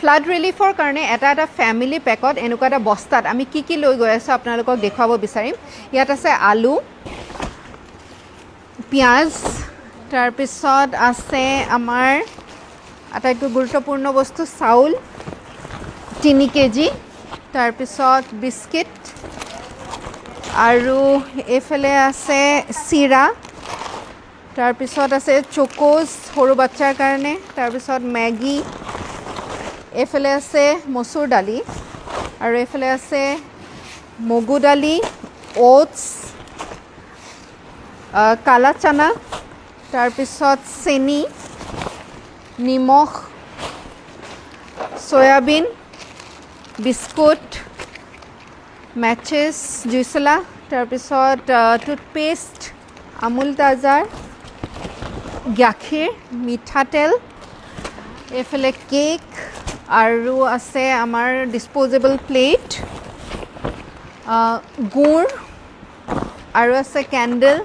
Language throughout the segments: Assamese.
ফ্লাড ৰিলিফৰ কাৰণে এটা ফেমিলি পেকত এনেকুৱা এটা বস্তাত আমি কি লৈ গৈ আছোঁ আপোনালোকক দেখুৱাব বিচাৰিম ইয়াত আছে আলু পিঁয়াজ তাৰপিছত আছে আমাৰ আটাইতকৈ গুৰুত্বপূৰ্ণ বস্তু চাউল 3 কেজি তাৰপিছত বিস্কিট আৰু এইফালে আছে চিৰা তাৰপিছত আছে চকোজ সৰু বাচ্চাৰ কাৰণে তাৰপিছত মেগী এইফালে আছে মচুৰ দালি আৰু এইফালে আছে মগু দালি ওটছ কালা চানা তাৰপিছত চেনি নিমখ সয়াবিন বিস্কুট মেচেছ জুইচলা তাৰপিছত টুথপেষ্ট আমুল তাজাৰ গাখীৰ মিঠাতেল এইফালে কেক আৰু আছে আমাৰ ডিছপ'জেবল প্লেট গুড় আৰু আছে কেণ্ডেল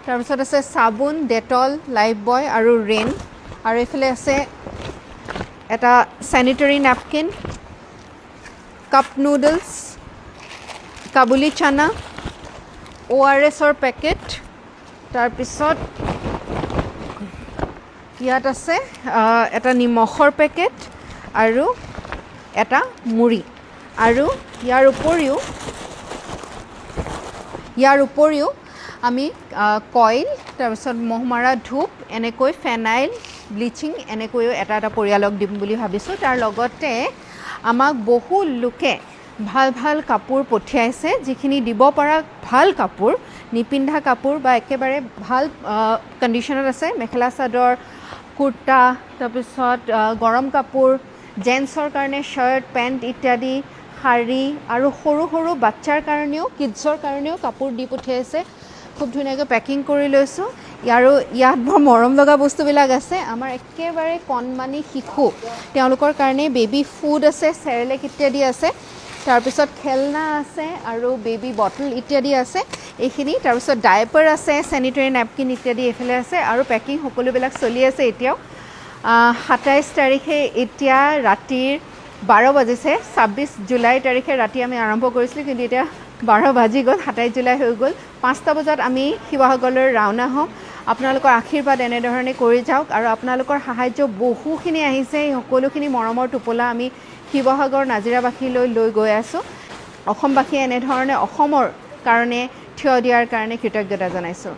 তাৰপিছত আছে চাবোন ডেটল লাইফ বয় আৰু ৰেইন আৰু এইফালে আছে এটা চেনিটেৰী নেপকিন কাপ নুডলছ কাবুলি চানা ORSৰ পেকেট তাৰপিছত ইয়াত আছে এটা নিমখৰ পেকেট আৰু এটা মুড়ি আৰু ইয়াৰ উপৰিও আমি কইল তাৰপিছত মহ মৰা ধূপ এনেকৈ ফেনাইল ব্লিচিং এনেকৈও এটা পৰিয়ালক দিম বুলি ভাবিছোঁ তাৰ লগতে আমাক বহু লোকে ভাল কাপোৰ পঠিয়াইছে যিখিনি দিব পৰা ভাল কাপোৰ নিপিন্ধা কাপোৰ বা একেবাৰে ভাল কণ্ডিশ্যনত আছে মেখেলা চাদৰ কুৰ্তা তাৰপিছত গৰম কাপোৰ জেন্টছৰ কাৰণে শ্বাৰ্ট পেণ্ট ইত্যাদি শাৰী আৰু সৰু বাচ্চাৰ কাৰণেও কিডছৰ কাৰণেও কাপোৰ দি পঠিয়াইছে খুব ধুনীয়াকৈ পেকিং কৰি লৈছোঁ ইয়াত বৰ মৰম লগা বস্তুবিলাক আছে আমাৰ একেবাৰে কণমানি শিশু তেওঁলোকৰ কাৰণে বেবী ফুড আছে চেৰেলেক ইত্যাদি আছে তাৰপিছত খেলনা আছে আৰু বেবী বটল ইত্যাদি আছে এইখিনি তাৰপিছত ডাইপাৰ আছে চেনিটেৰী নেপকিন ইত্যাদি এইফালে আছে আৰু পেকিং সকলোবিলাক চলি আছে এতিয়াও 27 তাৰিখে এতিয়া ৰাতিৰ 12 বাজিছে 26 জুলাই তাৰিখে ৰাতি আমি আৰম্ভ কৰিছিলোঁ কিন্তু এতিয়া 12 বাজি গ'ল 27 জুলাই হৈ গ'ল 5টা বজাত আমি শিৱসাগৰলৈ ৰাওনা হ'ম আপোনালোকৰ আশীৰ্বাদ এনেধৰণে কৰি যাওক আৰু আপোনালোকৰ সাহায্য বহুখিনি আহিছে এই সকলোখিনি মৰমৰ টোপোলা আমি শিৱসাগৰ নাজিৰাবাসীলৈ লৈ গৈ আছোঁ অসমবাসীয়ে এনেধৰণে অসমৰ কাৰণে থিয় দিয়াৰ কাৰণে কৃতজ্ঞতা জনাইছোঁ